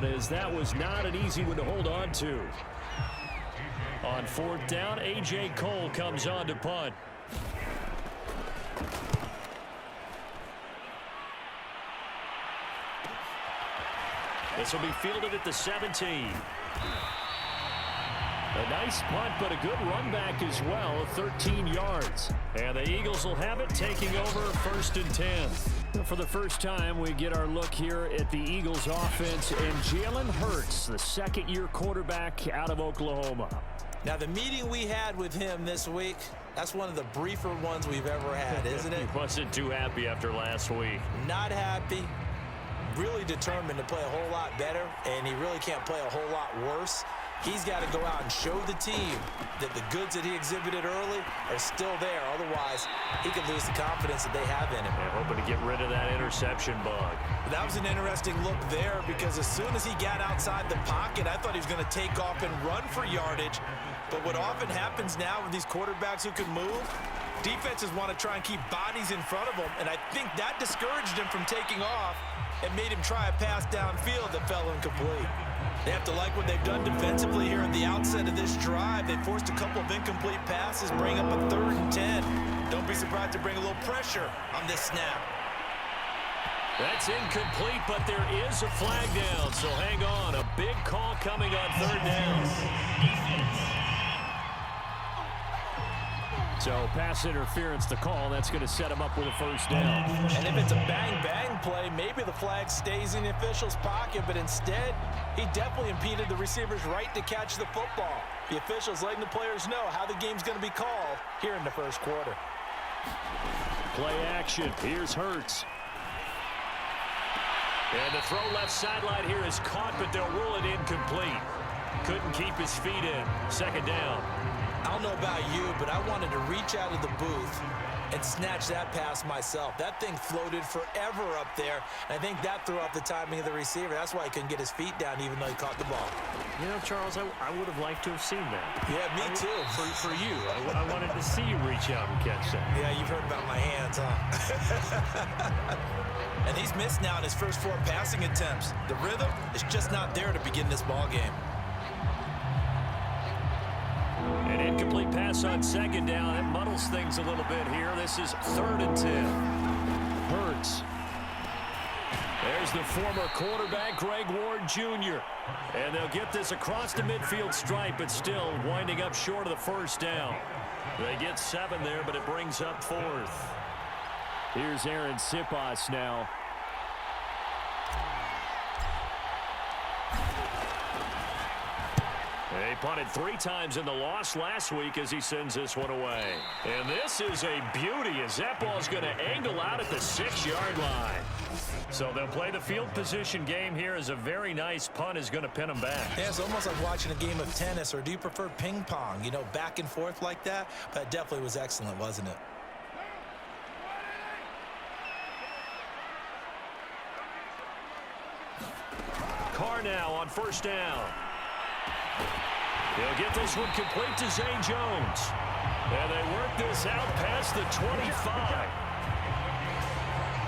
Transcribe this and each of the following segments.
down, as that was not an easy one to hold on to. On 4th down, A.J. Cole comes on to punt. This will be fielded at the 17. A nice punt, but a good run back as well, 13 yards. And the Eagles will have it, taking over 1st and 10. For the first time, we get our look here at the Eagles offense and Jalen Hurts, the second-year quarterback out of Oklahoma. Now, the meeting we had with him this week, that's one of the briefer ones we've ever had, isn't it? He wasn't too happy after last week. Not happy. Really determined to play a whole lot better, and he really can't play a whole lot worse. He's got to go out and show the team that the goods that he exhibited early are still there. Otherwise, he could lose the confidence that they have in him. And hoping to get rid of that interception bug. That was an interesting look there, because as soon as he got outside the pocket, I thought he was going to take off and run for yardage. But what often happens now with these quarterbacks who can move, defenses want to try and keep bodies in front of them, and I think that discouraged him from taking off and made him try a pass downfield that fell incomplete. They have to like what they've done defensively here at the outset of this drive. They forced a couple of incomplete passes, bring up a 3rd and 10. Don't be surprised to bring a little pressure on this snap. That's incomplete, but there is a flag down, so hang on. A big call coming on 3rd down. So pass interference, the call. That's going to set him up with a 1st down. And if it's a bang-bang play, maybe the flag stays in the official's pocket, but instead, he definitely impeded the receiver's right to catch the football. The official's letting the players know how the game's going to be called here in the 1st quarter. Play action. Here's Hurts. And the throw left sideline here is caught, but they'll rule it incomplete. Couldn't keep his feet in. 2nd down. I don't know about you, but I wanted to reach out of the booth and snatch that pass myself. That thing floated forever up there. And I think that threw off the timing of the receiver. That's why he couldn't get his feet down even though he caught the ball. You know, Charles, I would have liked to have seen that. Yeah, me too. For you. I wanted to see you reach out and catch that. Yeah, you've heard about my hands, huh? And he's missed now in his first 4 passing attempts. The rhythm is just not there to begin this ball game. An incomplete pass on 2nd down. That muddles things a little bit here. This is 3rd and 10. Hurts. There's the former quarterback, Greg Ward Jr. And they'll get this across the midfield stripe, but still winding up short of the 1st down. They get 7 there, but it brings up 4th. Here's Aaron Sipas now. They punted 3 times in the loss last week as he sends this one away. And this is a beauty as that ball's going to angle out at the 6-yard line. So they'll play the field position game here as a very nice punt is going to pin them back. Yeah, it's almost like watching a game of tennis, or do you prefer ping pong? You know, back and forth like that? But it definitely was excellent, wasn't it? Carr now on 1st down. He'll get this one complete to Zay Jones. And they work this out past the 25.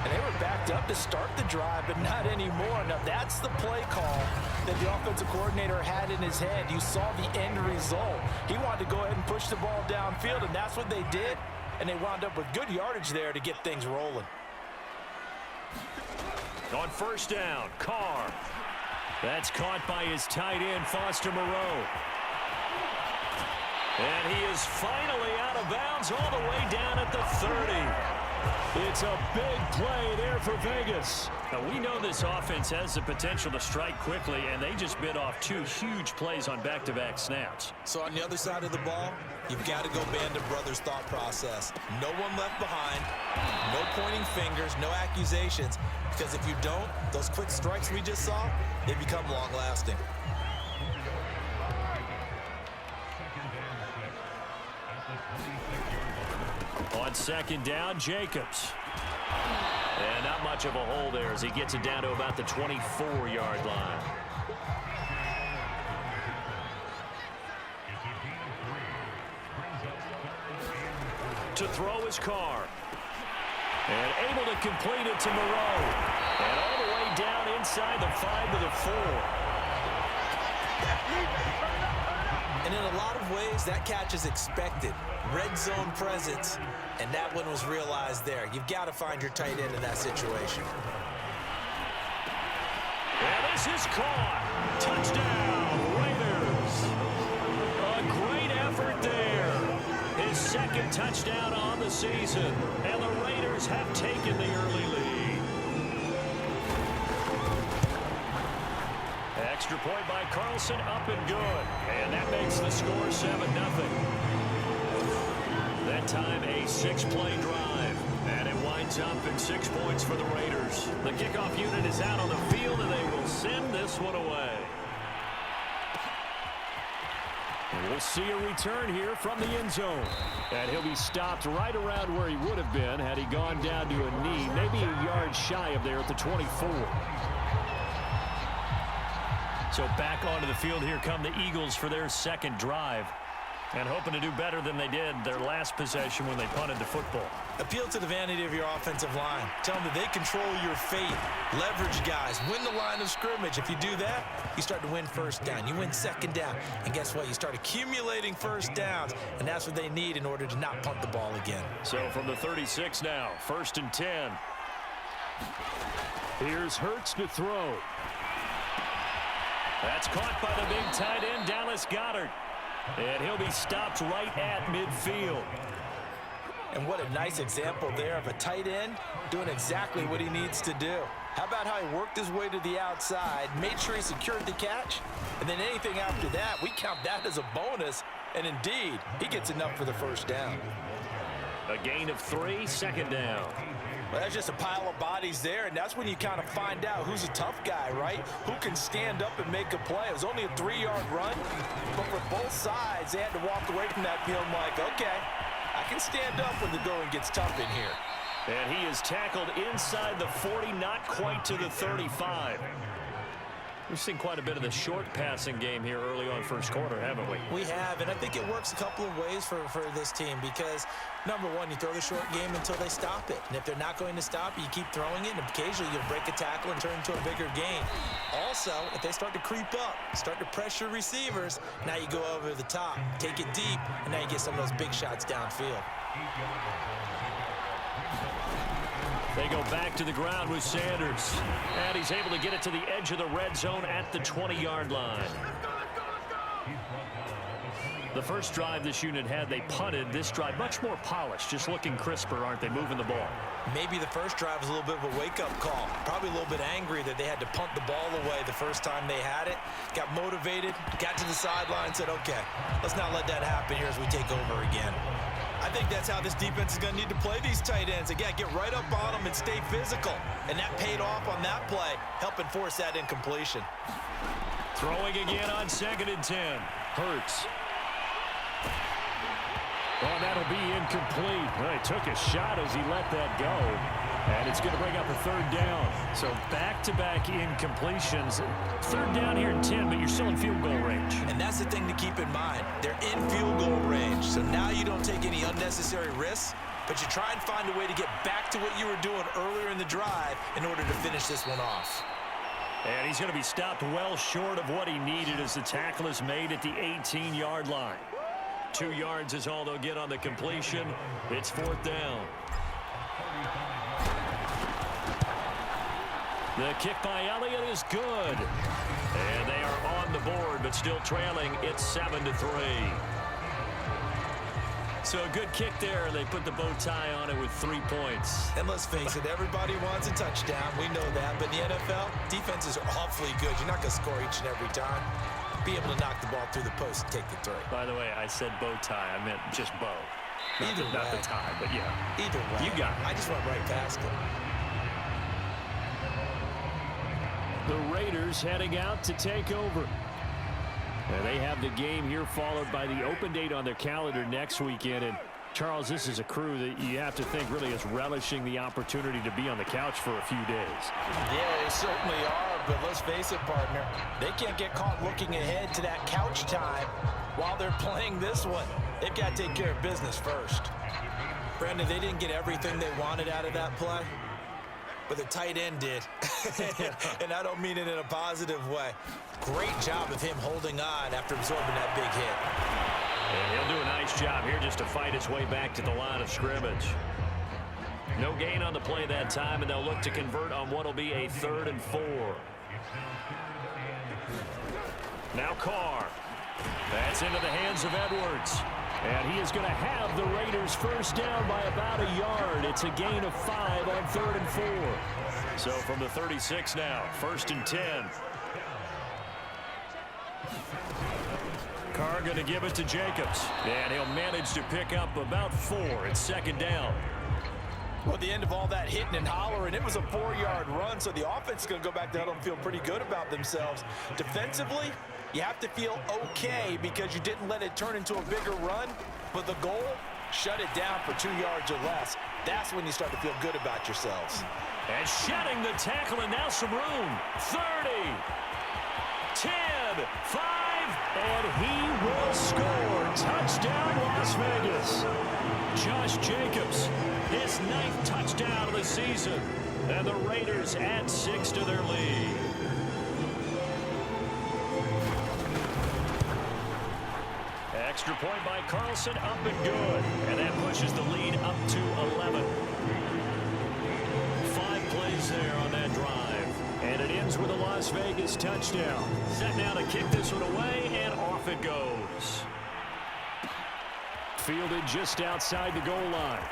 And they were backed up to start the drive, but not anymore. Now, that's the play call that the offensive coordinator had in his head. You saw the end result. He wanted to go ahead and push the ball downfield, and that's what they did. And they wound up with good yardage there to get things rolling. On 1st down, Carr. That's caught by his tight end, Foster Moreau. And he is finally out of bounds all the way down at the 30. It's a big play there for Vegas. Now, we know this offense has the potential to strike quickly, and they just bit off 2 huge plays on back-to-back snaps. So on the other side of the ball, you've got to go band of brothers thought process. No one left behind, no pointing fingers, no accusations, because if you don't, those quick strikes we just saw, they become long-lasting. On 2nd down, Jacobs. And not much of a hole there as he gets it down to about the 24-yard line. To throw his Carr. And able to complete it to Moreau. And all the way down inside the 5 to the 4. And in a lot of ways, that catch is expected. Red zone presence, and that one was realized there. You've got to find your tight end in that situation. And this is caught. Touchdown, Raiders. A great effort there. His second touchdown on the season. And the Raiders have taken the early lead. Extra point by Carlson, up and good. And that makes the score 7-0. That time a 6-play drive. And it winds up in 6 points for the Raiders. The kickoff unit is out on the field, and they will send this one away. And we'll see a return here from the end zone. And he'll be stopped right around where he would have been had he gone down to a knee, maybe a yard shy of there at the 24. So back onto the field, here come the Eagles for their second drive. And hoping to do better than they did their last possession when they punted the football. Appeal to the vanity of your offensive line. Tell them that they control your fate. Leverage guys. Win the line of scrimmage. If you do that, you start to win first down. You win second down. And guess what? You start accumulating first downs. And that's what they need in order to not punt the ball again. So from the 36 now, 1st and 10. Here's Hurts to throw. That's caught by the big tight end, Dallas Goedert. And he'll be stopped right at midfield. And what a nice example there of a tight end doing exactly what he needs to do. How about how he worked his way to the outside, made sure he secured the catch, and then anything after that, we count that as a bonus. And indeed, he gets enough for the first down. A gain of 3, 2nd down. Well, that's just a pile of bodies there, and that's when you kind of find out who's a tough guy, right? Who can stand up and make a play. It was only a 3-yard run, but for both sides, they had to walk away from that field like, okay, I can stand up when the going gets tough in here. And he is tackled inside the 40, not quite to the 35. We've seen quite a bit of the short passing game here early on first quarter, haven't we? We have, and I think it works a couple of ways for this team because, number one, you throw the short game until they stop it. And if they're not going to stop it, you keep throwing it, and occasionally you'll break a tackle and turn into a bigger gain. Also, if they start to creep up, start to pressure receivers, now you go over the top, take it deep, and now you get some of those big shots downfield. They go back to the ground with Sanders. And he's able to get it to the edge of the red zone at the 20-yard line. The first drive this unit had, they punted. This drive, much more polished, just looking crisper, aren't they, moving the ball? Maybe the first drive was a little bit of a wake-up call. Probably a little bit angry that they had to punt the ball away the first time they had it. Got motivated, got to the sideline, said, okay, let's not let that happen here as we take over again. I think that's how this defense is going to need to play these tight ends. Again, get right up on them and stay physical. And that paid off on that play, helping force that incompletion. Throwing again on 2nd and 10. Hurts. Oh, that'll be incomplete. Well, he took a shot as he let that go. And it's going to bring up a 3rd down. So back-to-back incompletions. 3rd down here in 10, but you're still in field goal range. And that's the thing to keep in mind. They're in field goal range. So now you don't take any unnecessary risks, but you try and find a way to get back to what you were doing earlier in the drive in order to finish this one off. And he's going to be stopped well short of what he needed as the tackle is made at the 18-yard line. 2 yards is all they'll get on the completion. It's 4th down. The kick by Elliott is good. And they are on the board, but still trailing. It's 7-3. So a good kick there, and they put the bow tie on it with 3 points. And let's face it, everybody wants a touchdown. We know that. But in the NFL, defenses are awfully good. You're not going to score each and every time. Be able to knock the ball through the post and take the throw. By the way, I said bow tie. I meant just bow. Not the tie, but yeah. Either way. You got it. I just went right past it. The Raiders heading out to take over. And they have the game here followed by the open date on their calendar next weekend. And Charles, this is a crew that you have to think really is relishing the opportunity to be on the couch for a few days. Yeah, they certainly are, but let's face it, partner. They can't get caught looking ahead to that couch time while they're playing this one. They've got to take care of business first. Brandon, they didn't get everything they wanted out of that play. but the tight end did. And I don't mean it in a positive way. Great job of him holding on after absorbing that big hit. And he'll do a nice job here just to fight his way back to the line of scrimmage. No gain on the play that time, and they'll look to convert on what will be a 3rd and 4. Now Carr. That's into the hands of Edwards. And he is going to have the Raiders first down by about a yard. It's a gain of 5 on 3rd and 4. So from the 36 now, 1st and 10. Carr going to give it to Jacobs. And he'll manage to pick up about 4. It's 2nd down. Well, at the end of all that hitting and hollering, it was a 4-yard run, so the offense is going to go back down and feel pretty good about themselves. Defensively, you have to feel okay because you didn't let it turn into a bigger run, but the goal, shut it down for 2 yards or less. That's when you start to feel good about yourselves. And shedding the tackle, and now some room. 30, 10, 5, and he will score. Touchdown, Las Vegas. Josh Jacobs, his 9th touchdown of the season. And the Raiders add 6 to their lead. Extra point by Carlson, up and good. And that pushes the lead up to 11. 5 plays there on that drive. And it ends with a Las Vegas touchdown. Set now to kick this one away, and off it goes. Fielded just outside the goal line.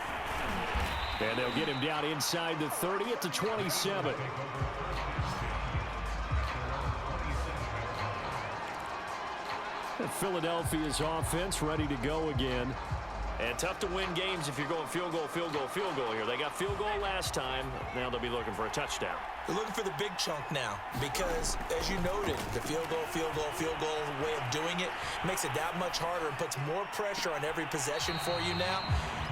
And they'll get him down inside the 30 at the 27. Philadelphia's offense ready to go again. And tough to win games if you're going field goal, field goal, field goal here. They got field goal last time. Now they'll be looking for a touchdown. They're looking for the big chunk now because, as you noted, the field goal way of doing it makes it that much harder and puts more pressure on every possession for you now.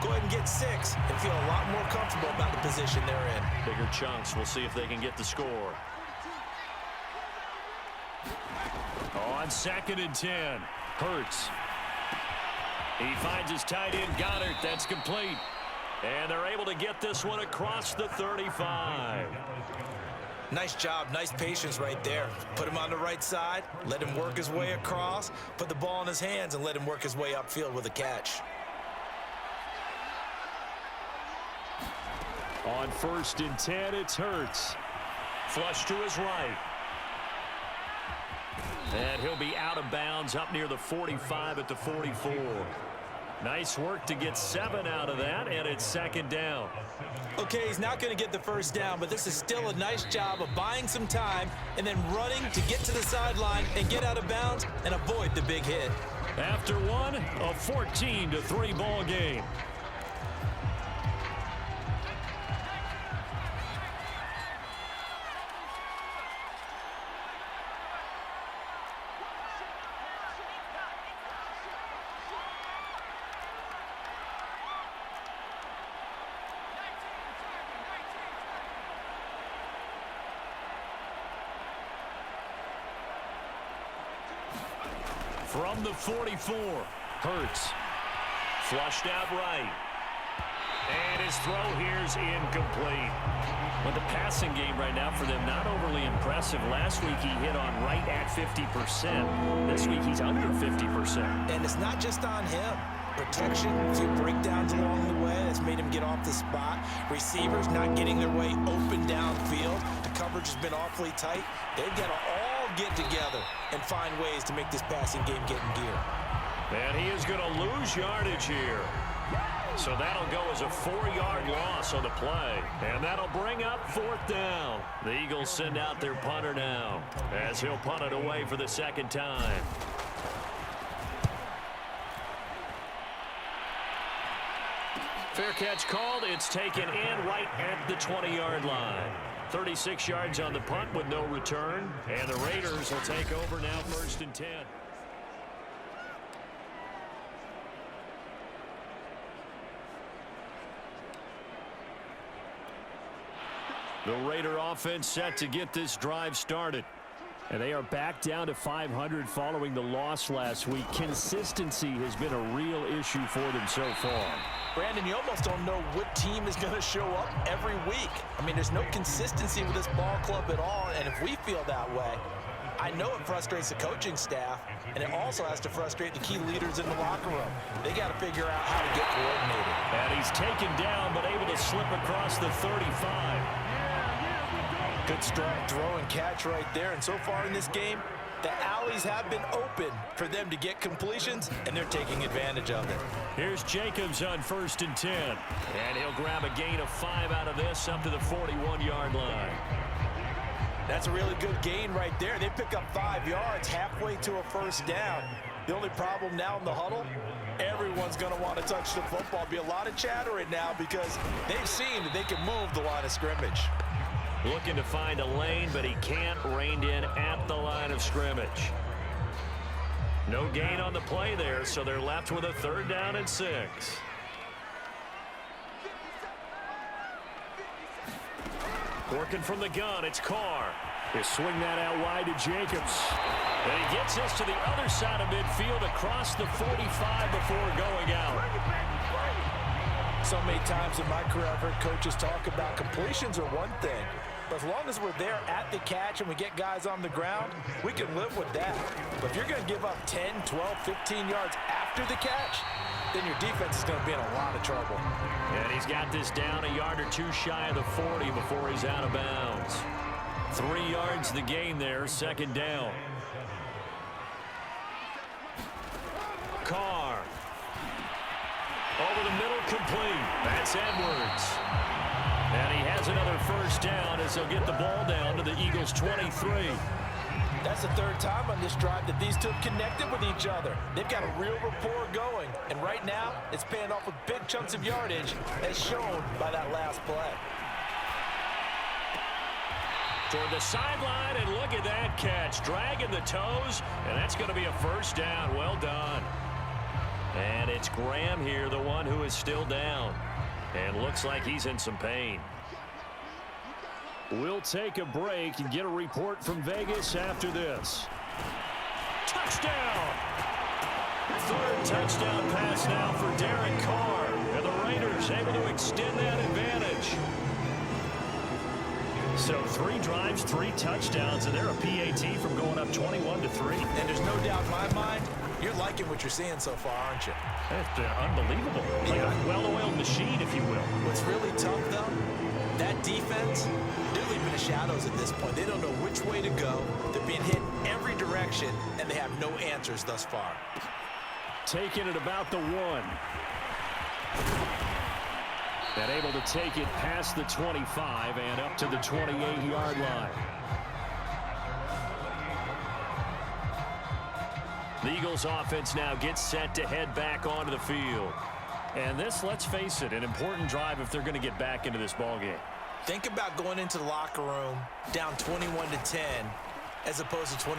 Go ahead and get 6 and feel a lot more comfortable about the position they're in. Bigger chunks. We'll see if they can get the score. On 2nd and 10, Hurts. He finds his tight end, Goddard. That's complete. And they're able to get this one across the 35. Nice job, nice patience right there. Put him on the right side, let him work his way across, put the ball in his hands, and let him work his way upfield with a catch. On 1st and 10, it's Hurts. Flush to his right. And he'll be out of bounds up near the 45 at the 44. Nice work to get 7 out of that, and it's 2nd down. Okay, he's not going to get the first down, but this is still a nice job of buying some time and then running to get to the sideline and get out of bounds and avoid the big hit. After one, a 14-3 ball game. From the 44, Hurts. Flushed out right. And his throw here's incomplete. Well, the passing game right now for them, not overly impressive. Last week he hit on right at 50%. This week he's under 50%. And it's not just on him. Protection, a few breakdowns along the way that's made him get off the spot. Receivers not getting their way open downfield. The coverage has been awfully tight. They've got to all get together and find ways to make this passing game get in gear. And he is going to lose yardage here. So that'll go as a 4-yard loss on the play. And that'll bring up 4th down. The Eagles send out their punter now as he'll punt it away for the 2nd time. Fair catch called. It's taken in right at the 20-yard line. 36 yards on the punt with no return. And the Raiders will take over now 1st and 10. The Raider offense set to get this drive started. And they are back down to 500 following the loss last week. Consistency has been a real issue for them so far. Brandon, you almost don't know what team is going to show up every week. I mean, there's no consistency with this ball club at all, and if we feel that way, I know it frustrates the coaching staff, and it also has to frustrate the key leaders in the locker room. They got to figure out how to get coordinated. And he's taken down, but able to slip across the 35. Good strong throw and catch right there, and so far in this game, the alleys have been open for them to get completions, and they're taking advantage of it. Here's Jacobs on 1st and 10. And he'll grab a gain of 5 out of this up to the 41-yard line. That's a really good gain right there. They pick up 5 yards halfway to a first down. The only problem now in the huddle, everyone's going to want to touch the football. Be a lot of chatter right now because they've seen that they can move the line of scrimmage. Looking to find a lane, but he can't. Reined in at the line of scrimmage. No gain on the play there, so they're left with a 3rd down and 6. Working from the gun, it's Carr. They swing that out wide to Jacobs. And he gets us to the other side of midfield across the 45 before going out. So many times in my career, I've heard coaches talk about completions are one thing. But as long as we're there at the catch and we get guys on the ground, we can live with that. But if you're going to give up 10, 12, 15 yards after the catch, then your defense is going to be in a lot of trouble. And he's got this down a yard or two shy of the 40 before he's out of bounds. 3 yards the gain there, 2nd down. Carr. Over the middle, complete. That's Edwards. And he has another first down as they'll get the ball down to the Eagles' 23. That's the 3rd time on this drive that these two have connected with each other. They've got a real rapport going. And right now, it's paying off with big chunks of yardage as shown by that last play. Toward the sideline, and look at that catch. Dragging the toes, and that's going to be a first down. Well done. And it's Graham here, the one who is still down. And looks like he's in some pain. We'll take a break and get a report from Vegas after this. Touchdown! 3rd touchdown pass now for Derek Carr. And the Raiders able to extend that advantage. So 3 drives, 3 touchdowns, and they're a PAT from going up 21-3. And there's no doubt in my mind, you're liking what you're seeing so far, aren't you? It's unbelievable. Like a well-oiled machine, if you will. What's really tough, though, that defense, they're leaving the shadows at this point. They don't know which way to go. They're being hit every direction, and they have no answers thus far. Taking it about the 1. And able to take it past the 25 and up to the 28-yard line. The Eagles offense now gets set to head back onto the field. And this, let's face it, an important drive if they're going to get back into this ballgame. Think about going into the locker room down 21-10 as opposed to 21-3.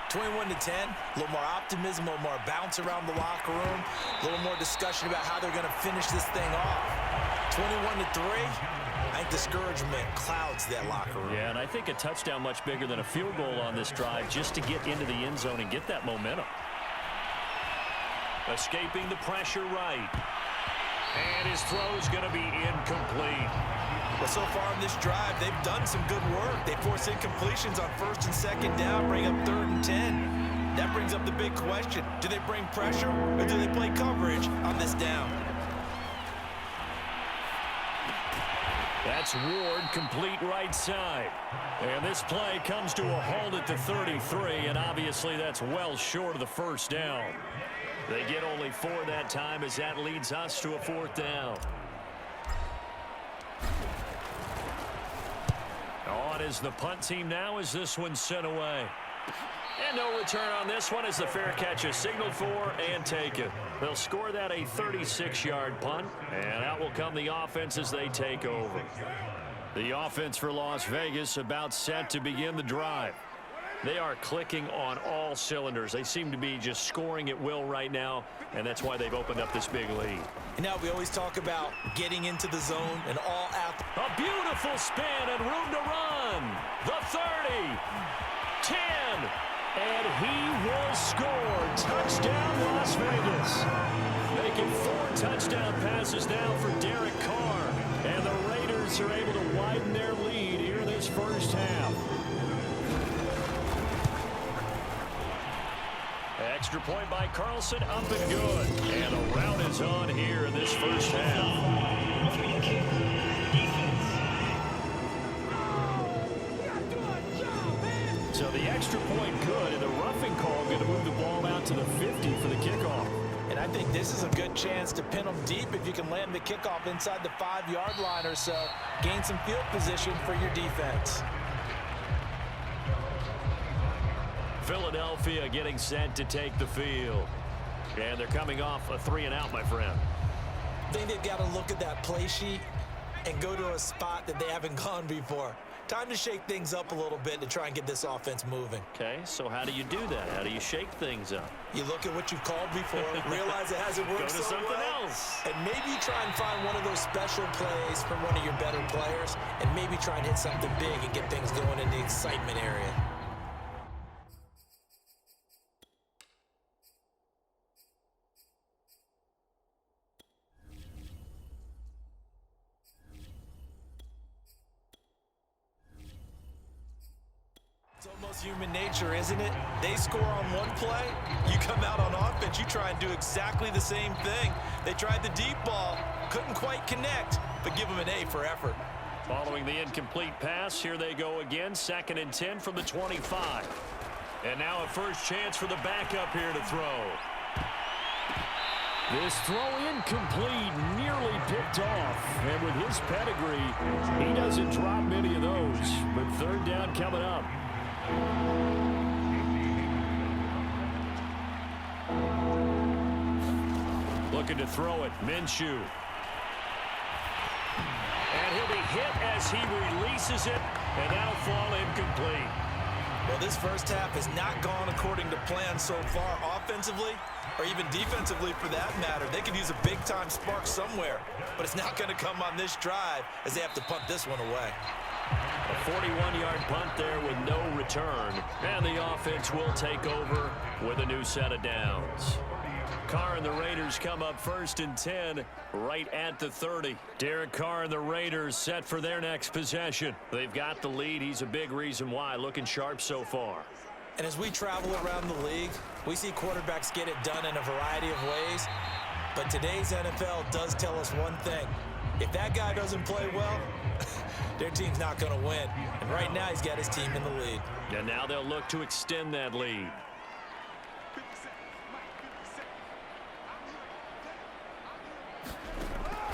21-10, a little more optimism, a little more bounce around the locker room, a little more discussion about how they're going to finish this thing off. 21-3, I think discouragement clouds that locker room. Yeah, and I think a touchdown much bigger than a field goal on this drive just to get into the end zone and get that momentum. Escaping the pressure right. And his throw's going to be incomplete. But so far in this drive, they've done some good work. They force incompletions on 1st and 2nd down, bring up 3rd and 10. That brings up the big question. Do they bring pressure or do they play coverage on this down? That's Ward, complete right side. And this play comes to a halt at the 33, and obviously that's well short of the first down. They get only 4 that time as that leads us to a 4th down. On is the punt team now as this one's sent away. And no return on this one as the fair catch is signaled for and taken. They'll score that a 36-yard punt, and out will come the offense as they take over. The offense for Las Vegas about set to begin the drive. They are clicking on all cylinders. They seem to be just scoring at will right now, and that's why they've opened up this big lead. And now we always talk about getting into the zone and all out. A beautiful spin and room to run. The 30. 10. And he will score. Touchdown, Las Vegas. Making 4 touchdown passes now for Derek Carr. And the Raiders are able to widen their lead here in this first half. Extra point by Carlson, up and good. And a rout is on here in this first half. So the extra point good, and the roughing call going to move the ball out to the 50 for the kickoff. And I think this is a good chance to pin them deep if you can land the kickoff inside the 5-yard line or so. Gain some field position for your defense. Philadelphia getting set to take the field. And they're coming off a 3-and-out, my friend. I think they've got to look at that play sheet and go to a spot that they haven't gone before. Time to shake things up a little bit to try and get this offense moving. Okay, so how do you do that? How do you shake things up? You look at what you've called before, realize it hasn't worked Go to so something well, else. and maybe try and find one of those special plays from one of your better players, and maybe try and hit something big and get things going in the excitement area. It's almost human nature, isn't it? They score on one play, you come out on offense, you try and do exactly the same thing. They tried the deep ball, couldn't quite connect, but give them an A for effort. Following the incomplete pass, here they go again, 2nd and 10 from the 25. And now a first chance for the backup here to throw. This throw incomplete, nearly picked off. And with his pedigree, he doesn't drop many of those. But 3rd down coming up. Looking to throw it, Minshew. And he'll be hit as he releases it, and that'll fall incomplete. Well, this first half has not gone according to plan so far offensively, or even defensively for that matter. They could use a big-time spark somewhere, but it's not going to come on this drive as they have to punt this one away. A 41-yard punt there with no return. And the offense will take over with a new set of downs. Carr and the Raiders come up 1st and 10 right at the 30. Derek Carr and the Raiders set for their next possession. They've got the lead. He's a big reason why. Looking sharp so far. And as we travel around the league, we see quarterbacks get it done in a variety of ways. But today's NFL does tell us one thing. If that guy doesn't play well, their team's not going to win. And right now, he's got his team in the lead. And now they'll look to extend that lead.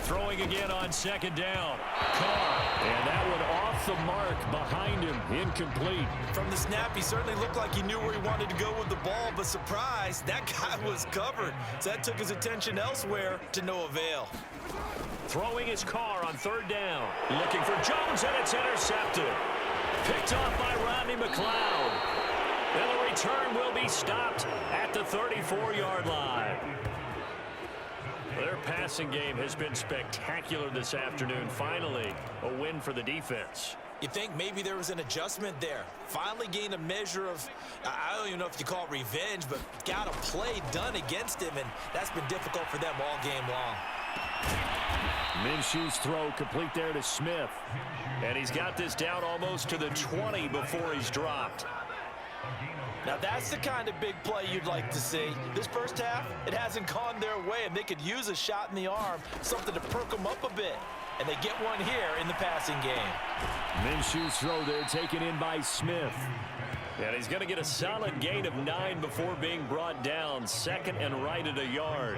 Throwing again on 2nd down. Carr. And that one off the mark behind him. Incomplete. From the snap, he certainly looked like he knew where he wanted to go with the ball, but surprise, that guy was covered. So that took his attention elsewhere to no avail. Throwing his Carr on 3rd down. Looking for Jones, and it's intercepted. Picked off by Rodney McLeod. And the return will be stopped at the 34-yard line. Their passing game has been spectacular this afternoon. Finally, a win for the defense. You think maybe there was an adjustment there. Finally gained a measure of, I don't even know if you call it revenge, but got a play done against him, and that's been difficult for them all game long. Minshew's throw complete there to Smith. And he's got this down almost to the 20 before he's dropped. Now that's the kind of big play you'd like to see. This first half, it hasn't gone their way, and they could use a shot in the arm, something to perk them up a bit. And they get one here in the passing game. Minshew's throw there taken in by Smith. And he's going to get a solid gain of 9 before being brought down. 2nd and right at a yard.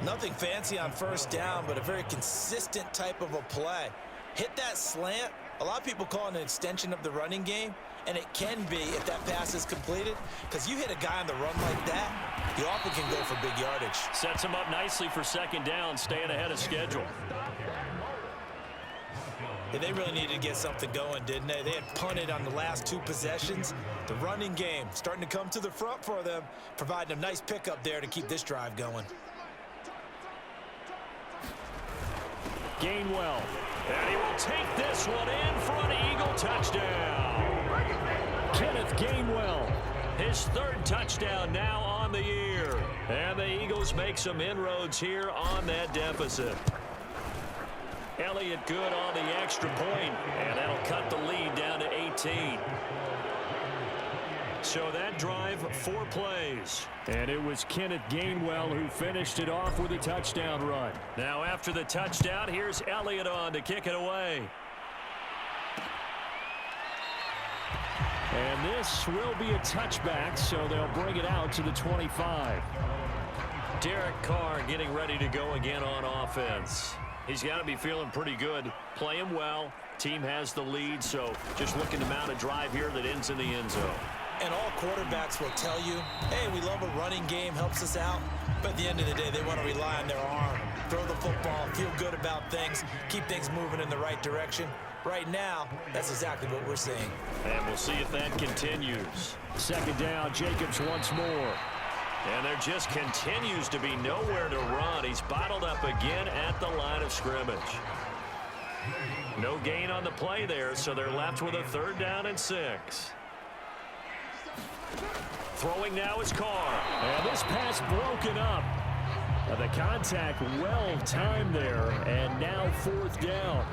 Nothing fancy on 1st down, but a very consistent type of a play. Hit that slant. A lot of people call it an extension of the running game, and it can be if that pass is completed, because you hit a guy on the run like that, you often can go for big yardage. Sets him up nicely for 2nd down, staying ahead of schedule. Yeah, they really needed to get something going, didn't they? They had punted on the last 2 possessions. The running game starting to come to the front for them, providing a nice pickup there to keep this drive going. Gainwell. And he will take this one in for an Eagle touchdown. Kenneth Gainwell. His third touchdown now on the year. And the Eagles make some inroads here on that deficit. Elliott good on the extra point, and that'll cut the lead down to 18. So that drive, 4 plays. And it was Kenneth Gainwell who finished it off with a touchdown run. Now after the touchdown, here's Elliott on to kick it away. And this will be a touchback, so they'll bring it out to the 25. Derek Carr getting ready to go again on offense. He's got to be feeling pretty good, playing well. Team has the lead, so just looking to mount a drive here that ends in the end zone. And all quarterbacks will tell you, hey, we love a running game, helps us out. But at the end of the day, they want to rely on their arm, throw the football, feel good about things, keep things moving in the right direction. Right now, that's exactly what we're seeing. And we'll see if that continues. Second down, Jacobs once more. And there just continues to be nowhere to run. He's bottled up again at the line of scrimmage. No gain on the play there, so they're left with a 3rd down and 6. Throwing now is Carr. And this pass broken up. The contact well timed there, and now 4th down.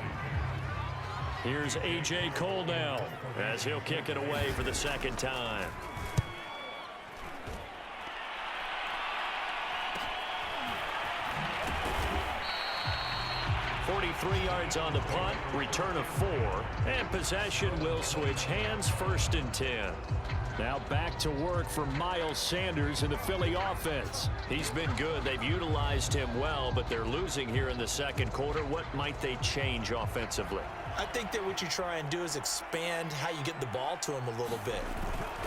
Here's A.J. Cole now as he'll kick it away for the 2nd time. 43 yards on the punt, return of 4, and possession will switch hands, 1st and 10. Now back to work for Miles Sanders in the Philly offense. He's been good. They've utilized him well, but they're losing here in the 2nd quarter. What might they change offensively? I think that what you try and do is expand how you get the ball to him a little bit.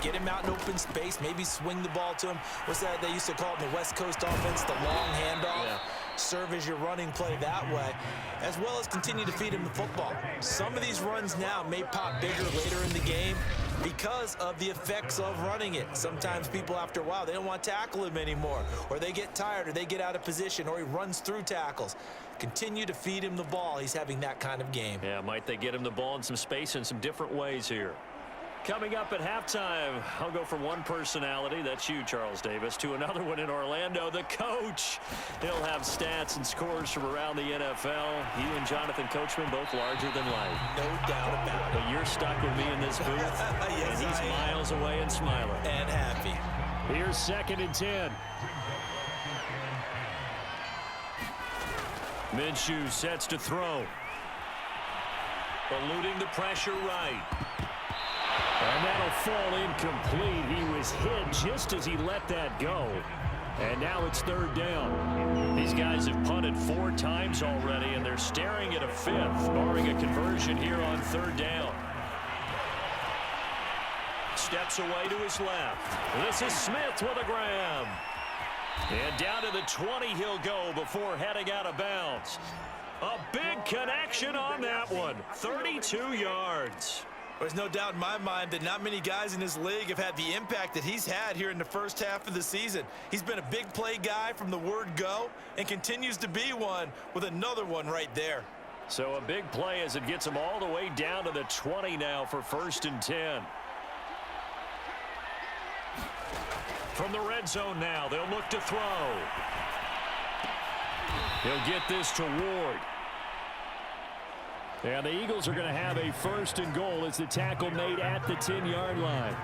Get him out in open space, maybe swing the ball to him. What's that they used to call it in the West Coast offense, the long handoff? Yeah. Serve as your running play that way, as well as continue to feed him the football. Some of these runs now may pop bigger later in the game because of the effects of running it. Sometimes people, after a while, they don't want to tackle him anymore, or they get tired, or they get out of position, or he runs through tackles. Continue to feed him the ball. He's having that kind of game. Yeah, might they get him the ball in some space in some different ways here. Coming up at halftime, I'll go from one personality, that's you, Charles Davis, to another one in Orlando, the coach. He'll have stats and scores from around the NFL. He and Jonathan Coachman both larger than life. No doubt about it. But you're stuck with me in this booth, yes, and he's miles away and smiling. And happy. Here's 2nd and 10. Minshew sets to throw. Eluding the pressure right. And that'll fall incomplete. He was hit just as he let that go. And now it's 3rd down. These guys have punted 4 times already, and they're staring at a 5th, barring a conversion here on 3rd down. Steps away to his left. This is Smith with a grab. And down to the 20 he'll go before heading out of bounds. A big connection on that one. 32 yards. There's no doubt in my mind that not many guys in this league have had the impact that he's had here in the first half of the season. He's been a big play guy from the word go and continues to be one with another one right there. So a big play as it gets him all the way down to the 20 now for 1st and 10. From the red zone now, they'll look to throw. He'll get this to Ward. And the Eagles are going to have a 1st and goal as the tackle made at the 10-yard line.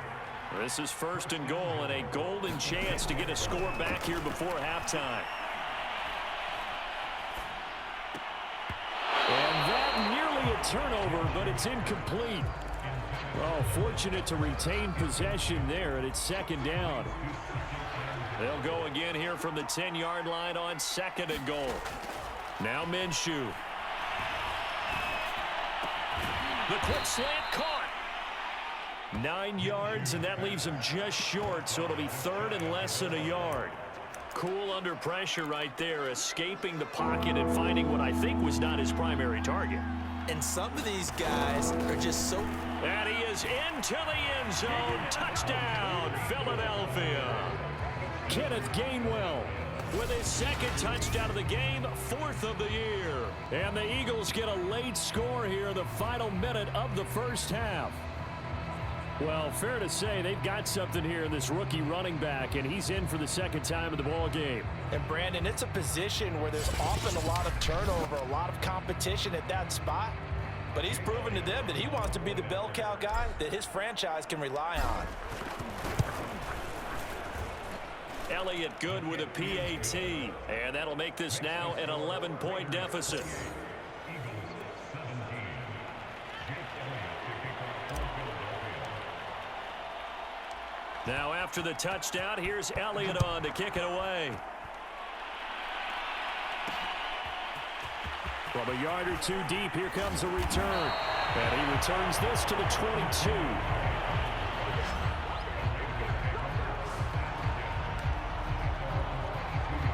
This is 1st and goal and a golden chance to get a score back here before halftime. And that nearly a turnover, but it's incomplete. Well, fortunate to retain possession there, and it's 2nd down. They'll go again here from the 10-yard line on 2nd and goal. Now Minshew. The quick slant caught. 9 yards, and that leaves him just short, so it'll be 3rd and less than a yard. Cool under pressure right there, escaping the pocket and finding what I think was not his primary target. And some of these guys are just so... And he is into the end zone. Touchdown, Philadelphia. Kenneth Gainwell with his 2nd touchdown of the game, 4th of the year. And the Eagles get a late score here in the final minute of the first half. Well, fair to say they've got something here in this rookie running back, and he's in for the second time in the ball game. And, Brandon, it's a position where there's often a lot of turnover, a lot of competition at that spot. But he's proven to them that he wants to be the bell cow guy that his franchise can rely on. Elliott good with a PAT, and that'll make this now an 11-point deficit. Now after the touchdown, here's Elliott on to kick it away. From a yard or two deep, here comes a return. And he returns this to the 22.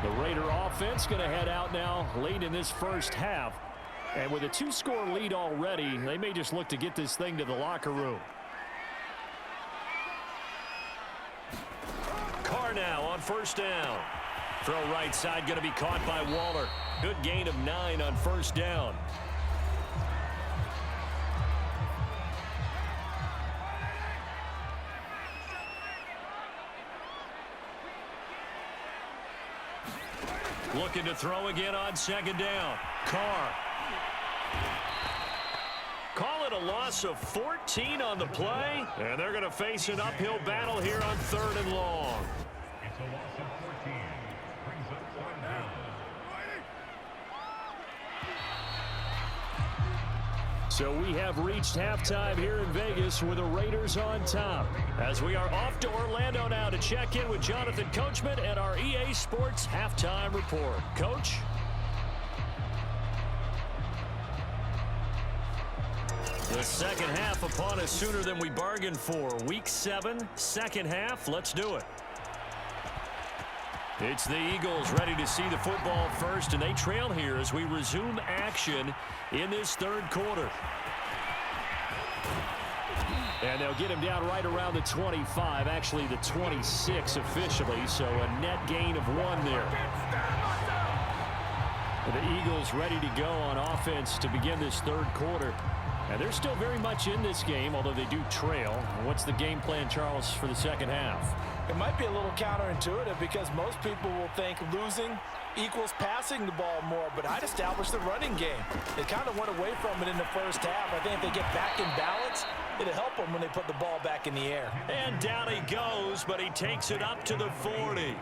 The Raider offense going to head out now late in this first half. And with a 2-score lead already, they may just look to get this thing to the locker room. Carr now on first down. Throw right side going to be caught by Waller. Good gain of 9 on first down. Looking to throw again on second down. Carr. Call it a loss of 14 on the play. And they're going to face an uphill battle here on 3rd and long. It's a loss of 14. Brings up 4th down. So we have reached halftime here in Vegas with the Raiders on top. As we are off to Orlando now to check in with Jonathan Coachman and our EA Sports halftime report. Coach? The second half upon us sooner than we bargained for. Week 7, second half. Let's do it. It's the Eagles ready to see the football first, and they trail here as we resume action in this 3rd quarter. And they'll get him down right around the 25, actually the 26 officially, so a net gain of 1 there. The Eagles ready to go on offense to begin this 3rd quarter. And they're still very much in this game, although they do trail. What's the game plan, Charles, for the second half? It might be a little counterintuitive because most people will think losing equals passing the ball more, but I'd establish the running game. They kind of went away from it in the first half. I think if they get back in balance, it'll help them when they put the ball back in the air. And down he goes, but he takes it up to the 40.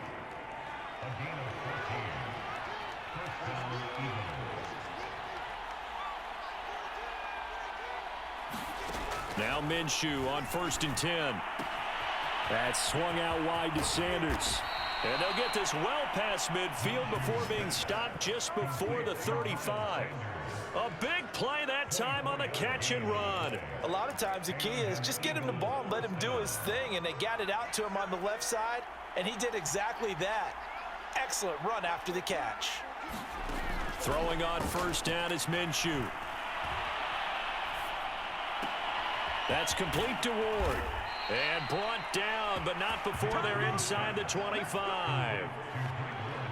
Now Minshew on 1st and 10. That's swung out wide to Sanders. And they'll get this well past midfield before being stopped just before the 35. A big play that time on the catch and run. A lot of times the key is just get him the ball and let him do his thing, and they got it out to him on the left side, and he did exactly that. Excellent run after the catch. Throwing on first down is Minshew. That's complete to Ward. And brought down, but not before they're inside the 25.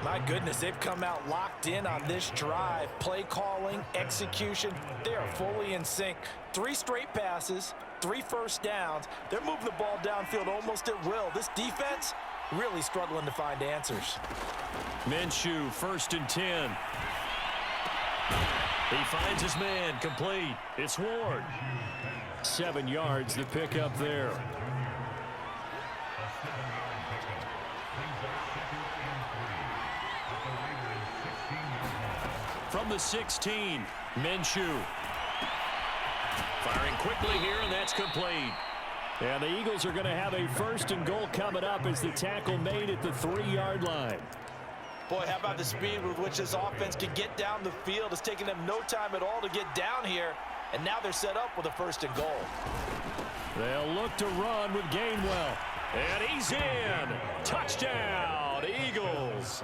My goodness, they've come out locked in on this drive. Play calling, execution, they are fully in sync. 3 straight passes, 3 first downs. They're moving the ball downfield almost at will. This defense really struggling to find answers. Minshew, 1st and 10. He finds his man, complete. It's Ward. 7 yards, the pickup there. From the 16, Minshew. Firing quickly here, and that's complete. And the Eagles are going to have a 1st and goal coming up as the tackle made at the 3-yard line. Boy, how about the speed with which this offense can get down the field? It's taking them no time at all to get down here, and now they're set up with a 1st and goal. They'll look to run with Gainwell. And he's in. Touchdown, Eagles.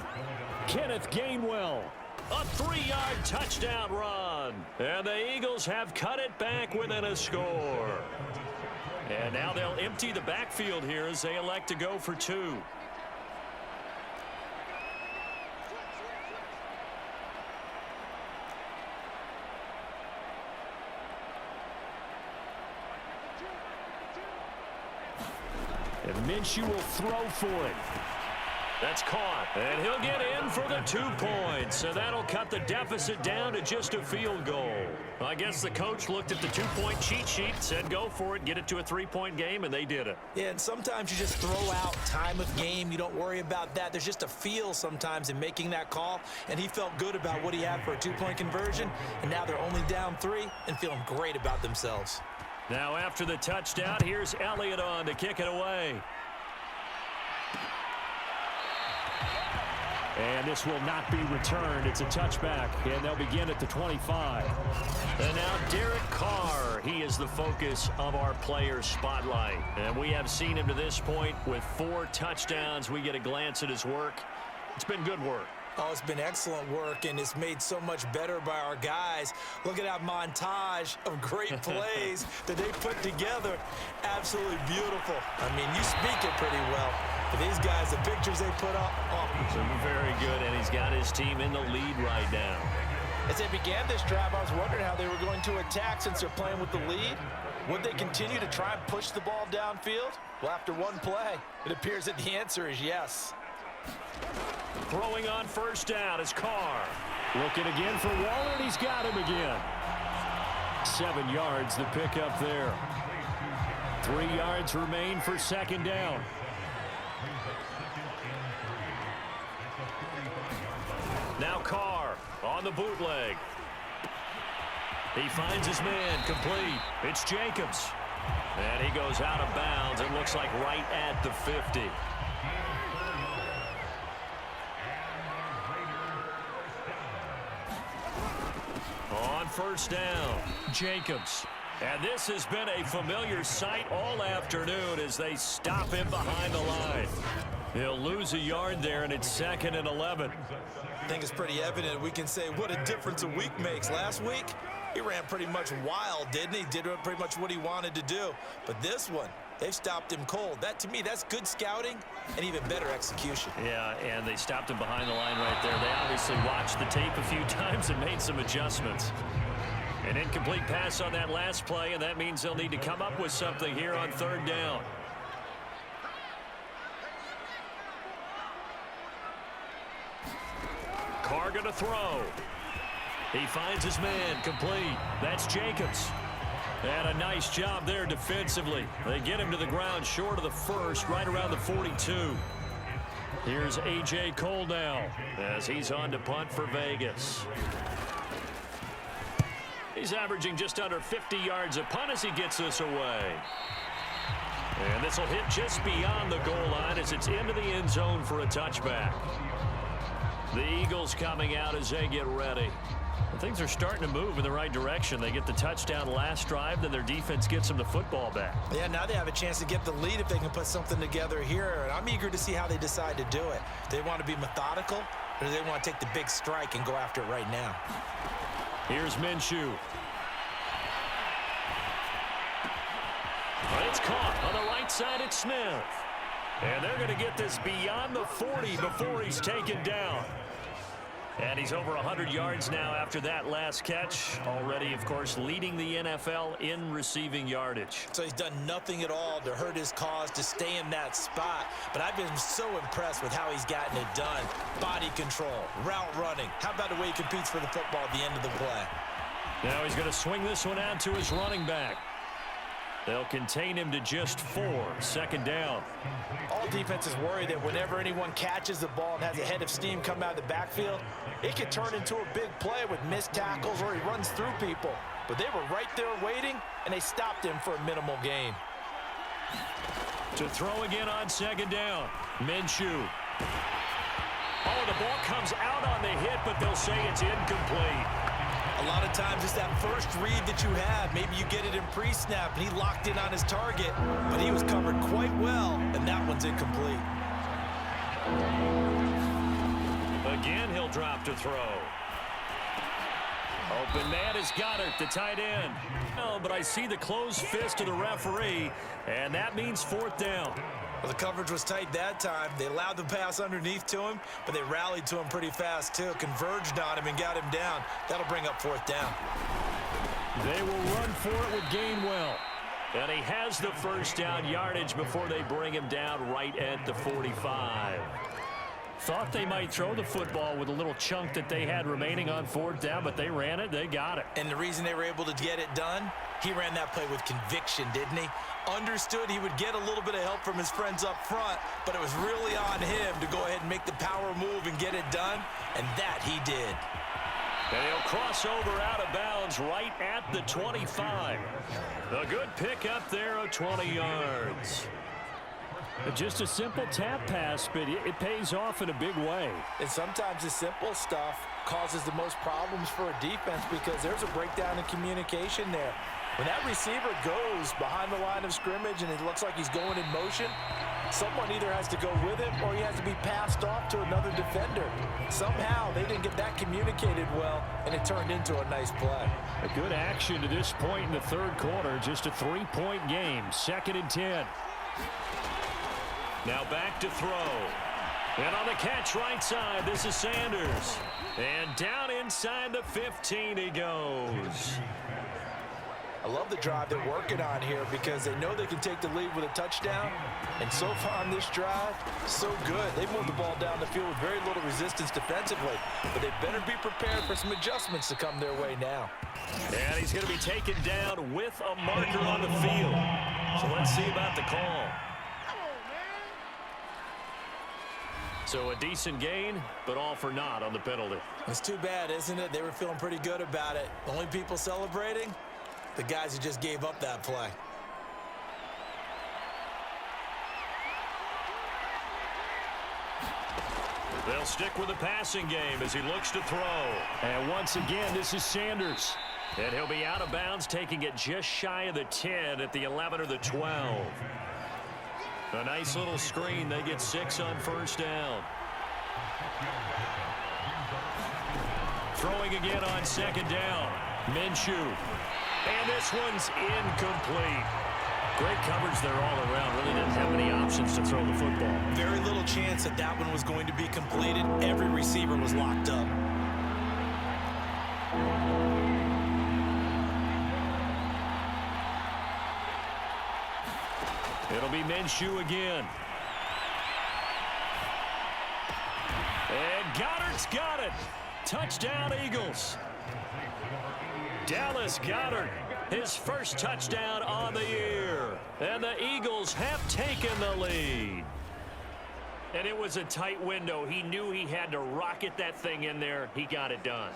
Kenneth Gainwell. A 3-yard touchdown run. And the Eagles have cut it back within a score. And now they'll empty the backfield here as they elect to go for 2. Minshew will throw for it. That's caught, and he'll get in for the 2 points. So that'll cut the deficit down to just a field goal. Well, I guess the coach looked at the 2-point cheat sheet, said go for it, get it to a 3-point game, and they did it. Yeah, and sometimes you just throw out time of game. You don't worry about that. There's just a feel sometimes in making that call, and he felt good about what he had for a 2-point conversion, and now they're only down 3 and feeling great about themselves. Now after the touchdown, here's Elliott on to kick it away. And this will not be returned. It's a touchback, and they'll begin at the 25. And now Derek Carr. He is the focus of our player spotlight. And we have seen him to this point with 4 touchdowns. We get a glance at his work. It's been good work. Oh, it's been excellent work, and it's made so much better by our guys. Look at that montage of great plays that they put together. Absolutely beautiful. I mean, you speak it pretty well. But these guys, the pictures they put up, So very good, and he's got his team in the lead right now. As they began this drive, I was wondering how they were going to attack since they're playing with the lead. Would they continue to try and push the ball downfield? Well, after one play, it appears that the answer is yes. Throwing on first down is Carr. Looking again for Waller, and he's got him again. 7 yards the pickup there. 3 yards remain for second down. Now Carr on the bootleg. He finds his man complete. It's Jacobs. And he goes out of bounds. It looks like right at the 50. On first down, Jacobs. And this has been a familiar sight all afternoon as they stop him behind the line. He'll lose a yard there, and it's 2nd and 11. I think it's pretty evident. We can say what a difference a week makes. Last week, he ran pretty much wild, didn't he? Did pretty much what he wanted to do. But this one, they've stopped him cold. That, to me, that's good scouting and even better execution. Yeah, and they stopped him behind the line right there. They obviously watched the tape a few times and made some adjustments. An incomplete pass on that last play, and that means they'll need to come up with something here on 3rd down. Carr going to throw. He finds his man complete. That's Jacobs. And a nice job there defensively. They get him to the ground short of the first, right around the 42. Here's A.J. Cole now as he's on to punt for Vegas. He's averaging just under 50 yards a punt as he gets this away. And this will hit just beyond the goal line as it's into the end zone for a touchback. The Eagles coming out as they get ready. Things are starting to move in the right direction. They get the touchdown last drive, then their defense gets them the football back. Yeah, now they have a chance to get the lead if they can put something together here. And I'm eager to see how they decide to do it. Do they want to be methodical, or do they want to take the big strike and go after it right now? Here's Minshew. But it's caught on the right side at Smith. And they're going to get this beyond the 40 before he's taken down. And he's over 100 yards now after that last catch. Already, of course, leading the NFL in receiving yardage. So he's done nothing at all to hurt his cause, to stay in that spot. But I've been so impressed with how he's gotten it done. Body control, route running. How about the way he competes for the football at the end of the play? Now he's going to swing this one out to his running back. They'll contain him to just 4. 2nd down. All defenses worry that whenever anyone catches the ball and has a head of steam come out of the backfield, it could turn into a big play with missed tackles or he runs through people. But they were right there waiting, and they stopped him for a minimal gain. To throw again on 2nd down. Minshew. Oh, the ball comes out on the hit, but they'll say it's incomplete. A lot of times it's that first read that you have. Maybe you get it in pre-snap, and he locked in on his target, but he was covered quite well, and that one's incomplete. Again, he'll drop to throw. Open man is Goddard, the tight end. Oh, but I see the closed fist of the referee, and that means 4th down. Well, the coverage was tight that time. They allowed the pass underneath to him, but they rallied to him pretty fast, too. Converged on him and got him down. That'll bring up 4th down. They will run for it with Gainwell. And he has the first down yardage before they bring him down right at the 45. Thought they might throw the football with a little chunk that they had remaining on fourth down, but they ran it. They got it. And the reason they were able to get it done, he ran that play with conviction, didn't he? Understood he would get a little bit of help from his friends up front, but it was really on him to go ahead and make the power move and get it done, and that he did. And he'll cross over out of bounds right at the 25. A good pick up there of 20 yards. Just a simple tap pass, but it pays off in a big way. And sometimes the simple stuff causes the most problems for a defense because there's a breakdown in communication there. When that receiver goes behind the line of scrimmage and it looks like he's going in motion, someone either has to go with him or he has to be passed off to another defender. Somehow they didn't get that communicated well, and it turned into a nice play. A good action to this point in the third quarter. Just a 3-point game. 2nd and 10. Now back to throw. And on the catch right side, this is Sanders. And down inside the 15 he goes. I love the drive they're working on here because they know they can take the lead with a touchdown. And so far on this drive, so good. They moved the ball down the field with very little resistance defensively. But they better be prepared for some adjustments to come their way now. And he's going to be taken down with a marker on the field. So let's see about the call. So a decent gain, but all for naught on the penalty. It's too bad, isn't it? They were feeling pretty good about it. The only people celebrating, the guys who just gave up that play. They'll stick with the passing game as he looks to throw. And once again, this is Sanders. And he'll be out of bounds, taking it just shy of the 10 at the 11 or the 12. A nice little screen. They get 6 on first down. Throwing again on 2nd down. Minshew. And this one's incomplete. Great coverage there all around. Really didn't have many options to throw the football. Very little chance that that one was going to be completed. Every receiver was locked up. It'll be Minshew again. And Goddard's got it. Touchdown, Eagles. Dallas Goedert, his first touchdown on the year. And the Eagles have taken the lead. And it was a tight window. He knew he had to rocket that thing in there. He got it done.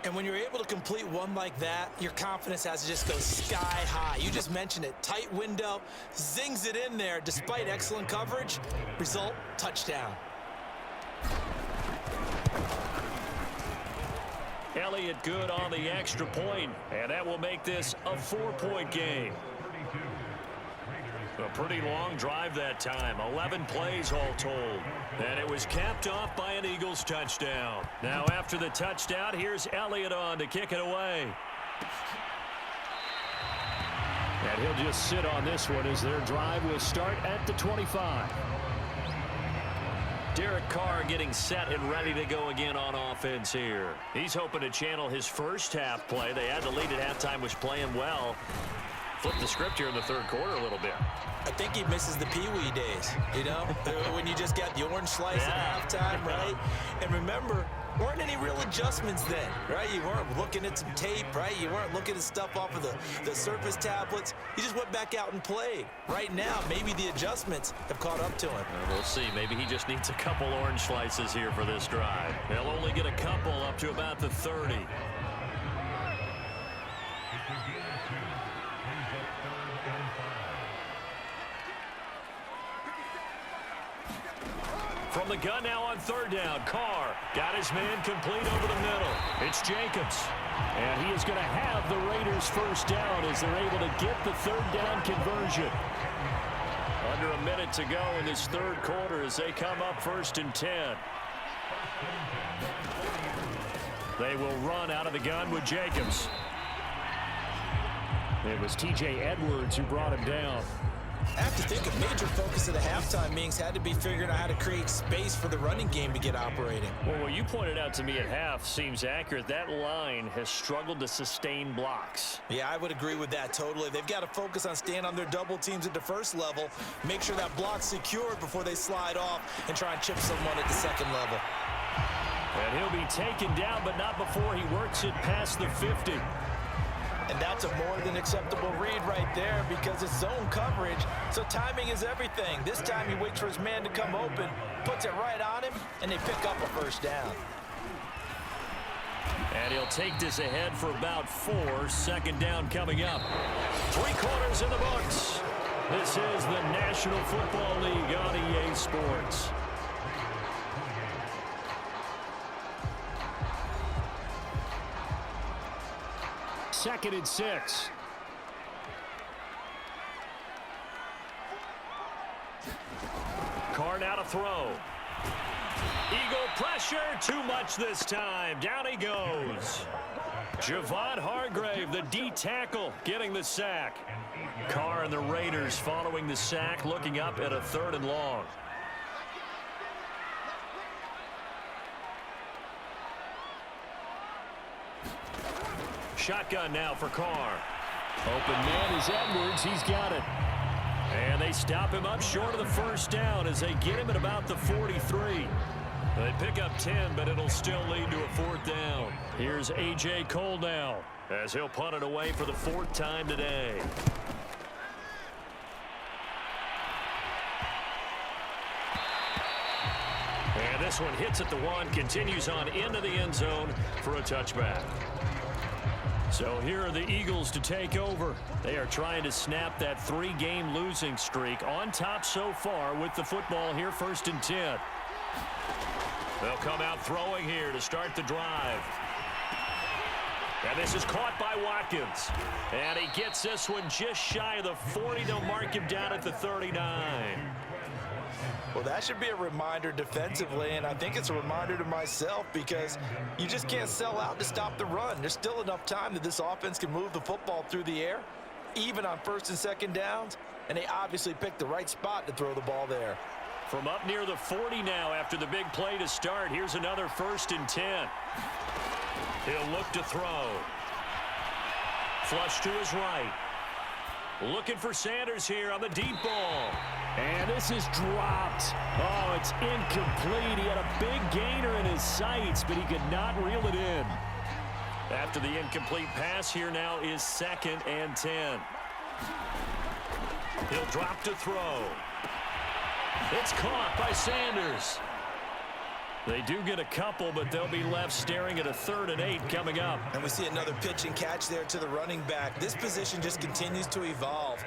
And when you're able to complete one like that, your confidence has to just go sky high. You just mentioned it. Tight window, zings it in there despite excellent coverage. Result, touchdown. Elliott good on the extra point, and that will make this a 4-point game. A pretty long drive that time, 11 plays all told. And it was capped off by an Eagles touchdown. Now after the touchdown, here's Elliott on to kick it away. And he'll just sit on this one as their drive will start at the 25. Derek Carr getting set and ready to go again on offense here. He's hoping to channel his first half play. They had the lead at halftime, was playing well. Flip the script here in the third quarter a little bit. I think he misses the Pee-wee days, you know, when you just got the orange slice at halftime, right? And remember, weren't any real adjustments then, right? You weren't looking at some tape, right? You weren't looking at stuff off of the surface tablets. You just went back out and played. Right now, maybe the adjustments have caught up to him. We'll see. Maybe he just needs a couple orange slices here for this drive. They'll only get a couple up to about the 30. From the gun now on 3rd down. Carr got his man complete over the middle. It's Jacobs. And he is going to have the Raiders first down as they're able to get the 3rd down conversion. Under a minute to go in this third quarter as they come up 1st and 10. They will run out of the gun with Jacobs. It was T.J. Edwards who brought him down. I have to think a major focus of the halftime meetings had to be figuring out how to create space for the running game to get operating. Well, what you pointed out to me at half seems accurate. That line has struggled to sustain blocks. Yeah, I would agree with that totally. They've got to focus on staying on their double teams at the first level, make sure that block's secured before they slide off and try and chip someone at the second level. And he'll be taken down, but not before he works it past the 50. And that's a more than acceptable read right there because it's zone coverage, so timing is everything. This time he waits for his man to come open, puts it right on him, and they pick up a first down. And he'll take this ahead for about 4. Second down coming up. 3 quarters in the books. This is the National Football League on EA Sports. Second and 6. Carr now to throw. Eagle pressure, too much this time. Down he goes. Javon Hargrave, the D tackle, getting the sack. Carr and the Raiders following the sack, looking up at a 3rd and long. Shotgun now for Carr. Open man is Edwards. He's got it. And they stop him up short of the first down as they get him at about the 43. They pick up 10, but it'll still lead to a 4th down. Here's A.J. Cole now as he'll punt it away for the 4th time today. And this one hits at the 1, continues on into the end zone for a touchback. So here are the Eagles to take over. They are trying to snap that 3-game losing streak, on top so far with the football here, 1st and 10. They'll come out throwing here to start the drive. And this is caught by Watkins. And he gets this one just shy of the 40. They'll mark him down at the 39. Well, that should be a reminder defensively, and I think it's a reminder to myself because you just can't sell out to stop the run. There's still enough time that this offense can move the football through the air, even on 1st and 2nd downs, and they obviously picked the right spot to throw the ball there. From up near the 40 now after the big play to start, here's another 1st and 10. He'll look to throw. Flush to his right. Looking for Sanders here on the deep ball. And this is dropped. Oh, it's incomplete. He had a big gainer in his sights, but he could not reel it in. After the incomplete pass, here now is 2nd and 10. He'll drop to throw. It's caught by Sanders. They do get a couple, but they'll be left staring at a 3rd and 8 coming up. And we see another pitch and catch there to the running back. This position just continues to evolve.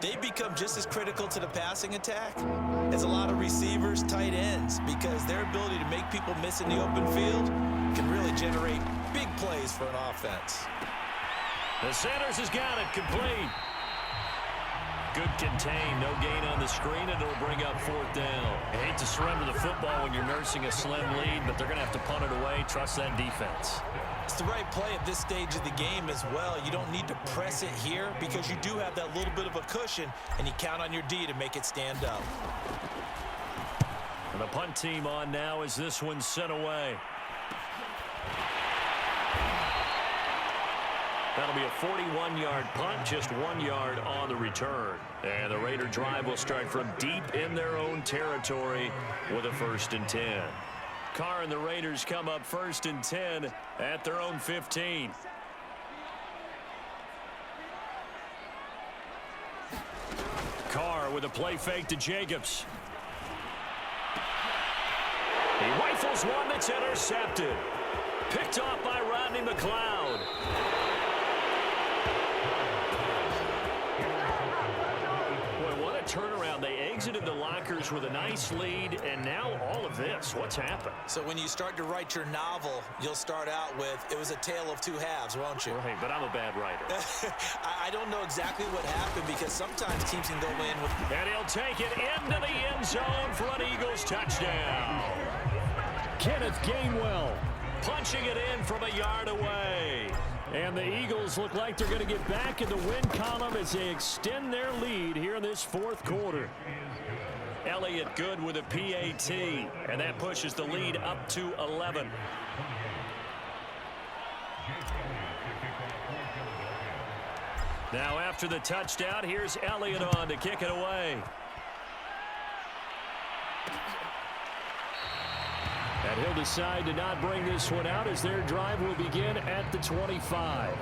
They become just as critical to the passing attack as a lot of receivers, tight ends, because their ability to make people miss in the open field can really generate big plays for an offense. The Sanders has got it complete. Good contain, no gain on the screen, and it'll bring up 4th down. I hate to surrender the football when you're nursing a slim lead, but they're going to have to punt it away. Trust that defense. It's the right play at this stage of the game as well. You don't need to press it here because you do have that little bit of a cushion, and you count on your D to make it stand up. And the punt team on now as this one's sent away. That'll be a 41-yard punt, just 1 yard on the return. And the Raider drive will start from deep in their own territory with a 1st and 10. Carr and the Raiders come up 1st and 10 at their own 15. Carr with a play fake to Jacobs. He rifles one that's intercepted. Picked off by Rodney McLeod. Turnaround. They exited the lockers with a nice lead, and now all of this. What's happened? So when you start to write your novel, you'll start out with, it was a tale of 2 halves, won't you? Right, but I'm a bad writer. I don't know exactly what happened because sometimes teams can go in with... And he'll take it into the end zone for an Eagles touchdown. Kenneth Gainwell punching it in from a yard away. And the Eagles look like they're going to get back in the win column as they extend their lead here in this fourth quarter. Elliott good with a PAT, and that pushes the lead up to 11. Now after the touchdown, here's Elliott on to kick it away. And he'll decide to not bring this one out as their drive will begin at the 25.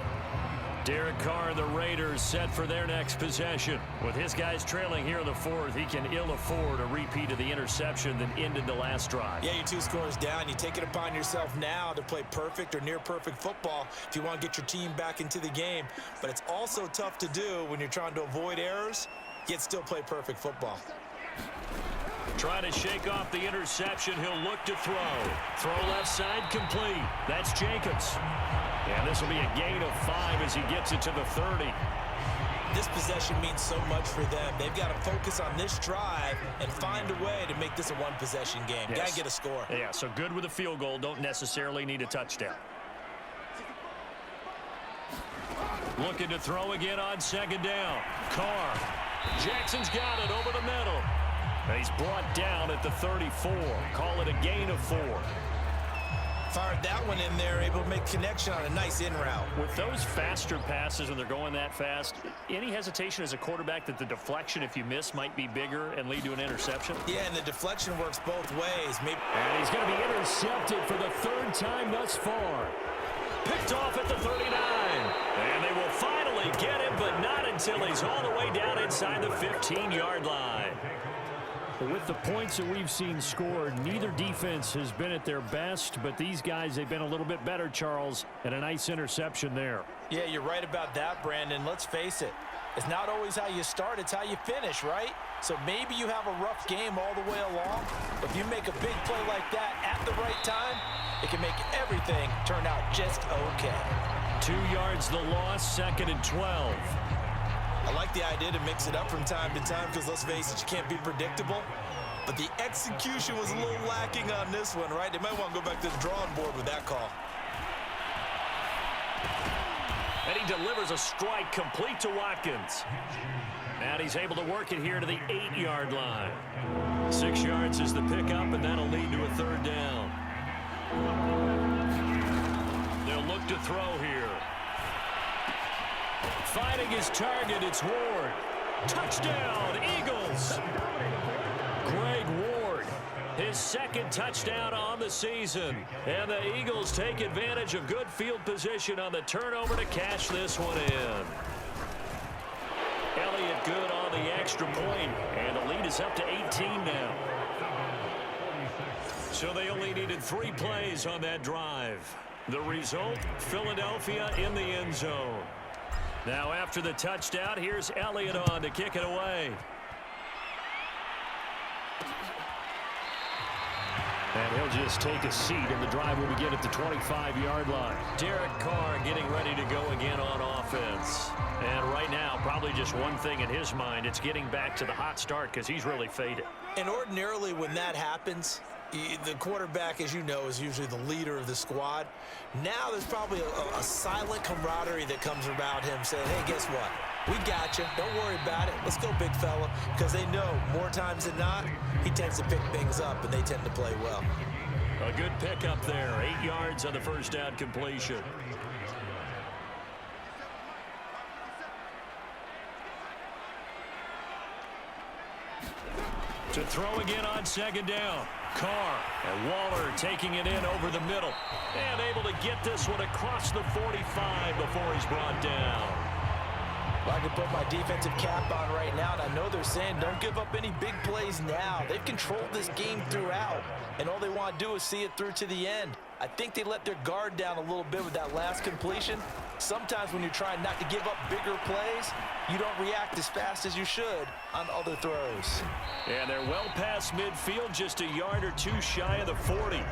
Derek Carr and the Raiders set for their next possession. With his guys trailing here in the fourth, he can ill afford a repeat of the interception that ended the last drive. Yeah, you're 2 scores down. You take it upon yourself now to play perfect or near perfect football if you want to get your team back into the game. But it's also tough to do when you're trying to avoid errors, yet still play perfect football. Trying to shake off the interception. He'll look to throw. Throw left side complete. That's Jacobs. And this will be a gain of 5 as he gets it to the 30. This possession means so much for them. They've got to focus on this drive and find a way to make this a one-possession game. Yes. Got to get a score. Yeah, so good with a field goal. Don't necessarily need a touchdown. Looking to throw again on second down. Carr. Jackson's got it over the middle. And he's brought down at the 34. Call it a gain of 4. Fired that one in there, able to make connection on a nice in route. With those faster passes and they're going that fast, any hesitation as a quarterback that the deflection, if you miss, might be bigger and lead to an interception? Yeah, and the deflection works both ways. And he's going to be intercepted for the 3rd time thus far. Picked off at the 39. And they will finally get him, but not until he's all the way down inside the 15-yard line. With the points that we've seen scored, neither defense has been at their best, but these guys, they've been a little bit better, Charles, and a nice interception there. Yeah, you're right about that, Brandon. Let's face it. It's not always how you start, it's how you finish, right? So maybe you have a rough game all the way along, but if you make a big play like that at the right time, it can make everything turn out just okay. 2 yards the loss, 2nd and 12. I like the idea to mix it up from time to time because, let's face it, you can't be predictable. But the execution was a little lacking on this one, right? They might want to go back to the drawing board with that call. And he delivers a strike complete to Watkins. And he's able to work it here to the 8-yard line. 6 yards is the pickup, and that'll lead to a 3rd down. They'll look to throw here. Finding his target, it's Ward. Touchdown, Eagles! Greg Ward, his 2nd touchdown on the season. And the Eagles take advantage of good field position on the turnover to cash this one in. Elliott good on the extra point, and the lead is up to 18 now. So they only needed 3 plays on that drive. The result, Philadelphia in the end zone. Now after the touchdown, here's Elliott on to kick it away. And he'll just take a seat, and the drive will begin at the 25-yard line. Derek Carr getting ready to go again on offense. And right now, probably just one thing in his mind, it's getting back to the hot start because he's really faded. And ordinarily when that happens, the quarterback, as you know, is usually the leader of the squad. Now there's probably a silent camaraderie that comes about him saying, hey, guess what? We got you. Don't worry about it. Let's go, big fella. Because they know more times than not, he tends to pick things up, and they tend to play well. A good pickup there. 8 yards on the first down completion. To throw again on second down. Carr and Waller taking it in over the middle. And able to get this one across the 45 before he's brought down. I can put my defensive cap on right now, and I know they're saying don't give up any big plays now. They've controlled this game throughout, and all they want to do is see it through to the end. I think they let their guard down a little bit with that last completion. Sometimes when you're trying not to give up bigger plays, you don't react as fast as you should on other throws. And they're well past midfield, just a yard or two shy of the 40.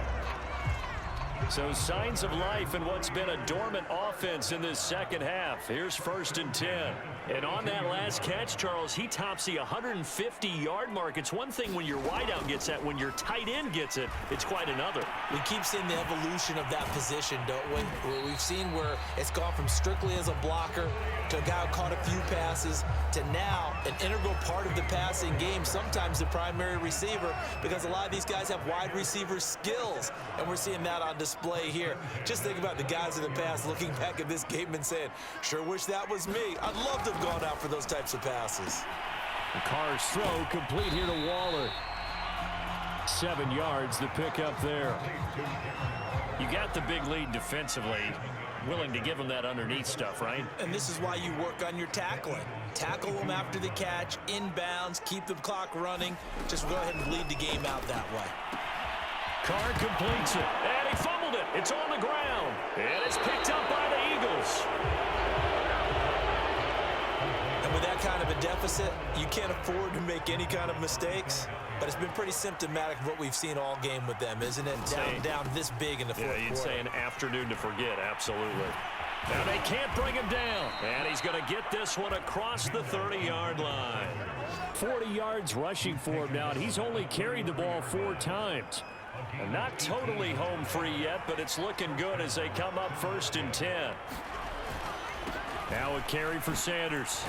So signs of life in what's been a dormant offense in this second half. Here's 1st and 10. And on that last catch, Charles, he tops the 150-yard mark. It's one thing when your wideout gets that. When your tight end gets it, it's quite another. We keep seeing the evolution of that position, don't we? Where we've seen where it's gone from strictly as a blocker to a guy who caught a few passes to now an integral part of the passing game, sometimes the primary receiver, because a lot of these guys have wide receiver skills, and we're seeing that on display here. Just think about the guys in the past looking back at this game and saying, sure wish that was me. I'd love to have gone out for those types of passes. The Carr's throw complete here to Waller. 7 yards, the pickup there. You got the big lead defensively. Willing to give them that underneath stuff, right? And this is why you work on your tackling. Tackle them after the catch, inbounds, keep the clock running. Just go ahead and lead the game out that way. Carr completes it, and he fumbled it. It's on the ground, and it's picked up by the Eagles. And with that kind of a deficit, you can't afford to make any kind of mistakes. But it's been pretty symptomatic of what we've seen all game with them, isn't it? Down this big in the fourth quarter. Yeah, you'd say an afternoon to forget, absolutely. Now they can't bring him down, and he's going to get this one across the 30-yard line. 40 yards rushing for him now, and he's only carried the ball 4 times. And not totally home free yet, but it's looking good as they come up 1st and 10. Now a carry for Sanders.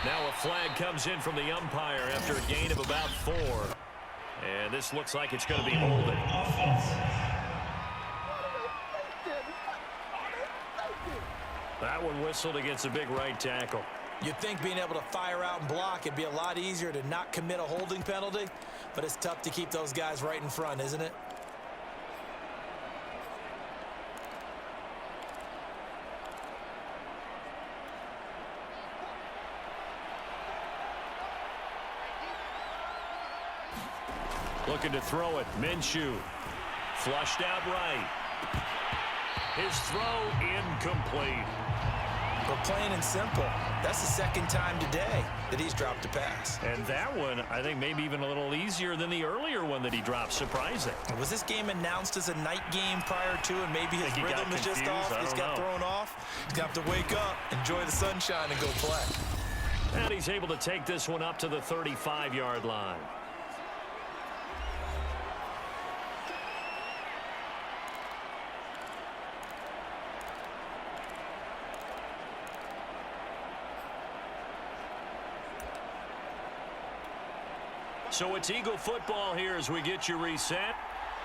Now a flag comes in from the umpire after a gain of about 4. And this looks like it's going to be holding. That one whistled against a big right tackle. You'd think being able to fire out and block, it'd be a lot easier to not commit a holding penalty, but it's tough to keep those guys right in front, isn't it? Looking to throw it. Minshew. Flushed out right. His throw incomplete. But plain and simple, that's the second time today that he's dropped a pass. And that one, I think, maybe even a little easier than the earlier one that he dropped. Surprising. Was this game announced as a night game prior to, and maybe his rhythm is just off? He's got thrown off. He's got to wake up, enjoy the sunshine, and go play. And he's able to take this one up to the 35-yard line. So it's Eagle football here as we get you reset.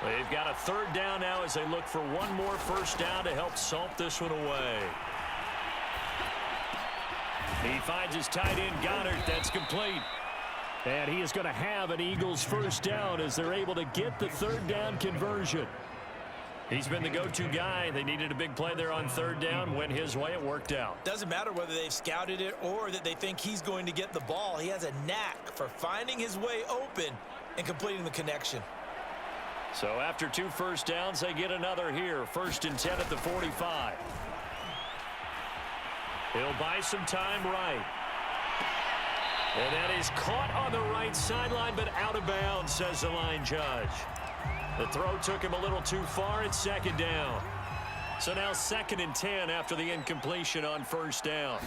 They've got a 3rd down now as they look for one more 1st down to help salt this one away. He finds his tight end, Goddard. That's complete. And he is going to have an Eagles 1st down as they're able to get the 3rd down conversion. He's been the go-to guy. They needed a big play there on 3rd down. Went his way. It worked out. Doesn't matter whether they've scouted it or that they think he's going to get the ball. He has a knack for finding his way open and completing the connection. So after 2 1st downs, they get another here. 1st and 10 at the 45. He'll buy some time right. And that is caught on the right sideline, but out of bounds, says the line judge. The throw took him a little too far. It's 2nd down. So now 2nd and 10 after the incompletion on 1st down.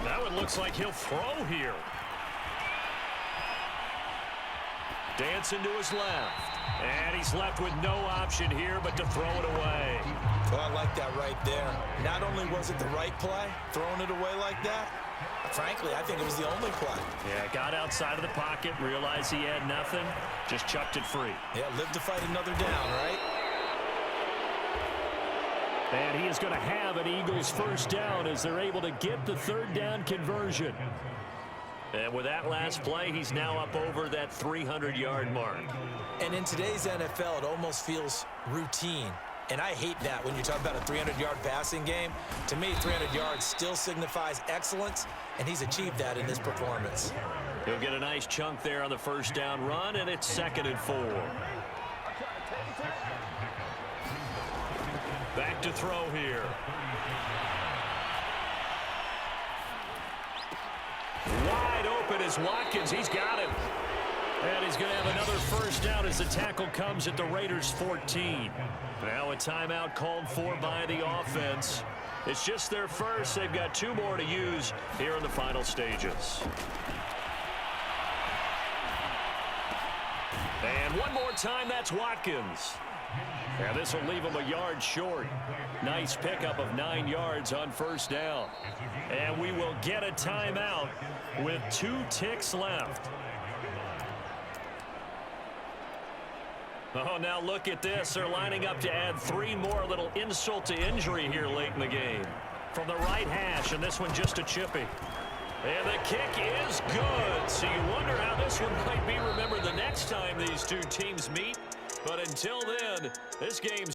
That one looks like he'll throw here. Dancing to his left. And he's left with no option here but to throw it away. Well, I like that right there. Not only was it the right play, throwing it away like that, frankly, I think it was the only play. Yeah, got outside of the pocket, realized he had nothing, just chucked it free. Yeah, live to fight another down, right? And he is going to have an Eagles 1st down as they're able to get the 3rd down conversion. And with that last play, he's now up over that 300-yard mark. And in today's NFL, it almost feels routine. And I hate that when you talk about a 300-yard passing game. To me, 300 yards still signifies excellence, and he's achieved that in this performance. He'll get a nice chunk there on the 1st down run, and it's 2nd and 4. Back to throw here. Wide open is Watkins. He's got him. And he's going to have another first down as the tackle comes at the Raiders' 14. Now a timeout called for by the offense. It's just their first. They've got 2 more to use here in the final stages. And one more time, that's Watkins. And this will leave him a yard short. Nice pickup of 9 yards on first down. And we will get a timeout with 2 ticks left. Oh, now look at this. They're lining up to add 3 more. A little insult to injury here late in the game. From the right hash, and this one just a chippy. And the kick is good. So you wonder how this one might be remembered the next time these 2 teams meet. But until then, this game's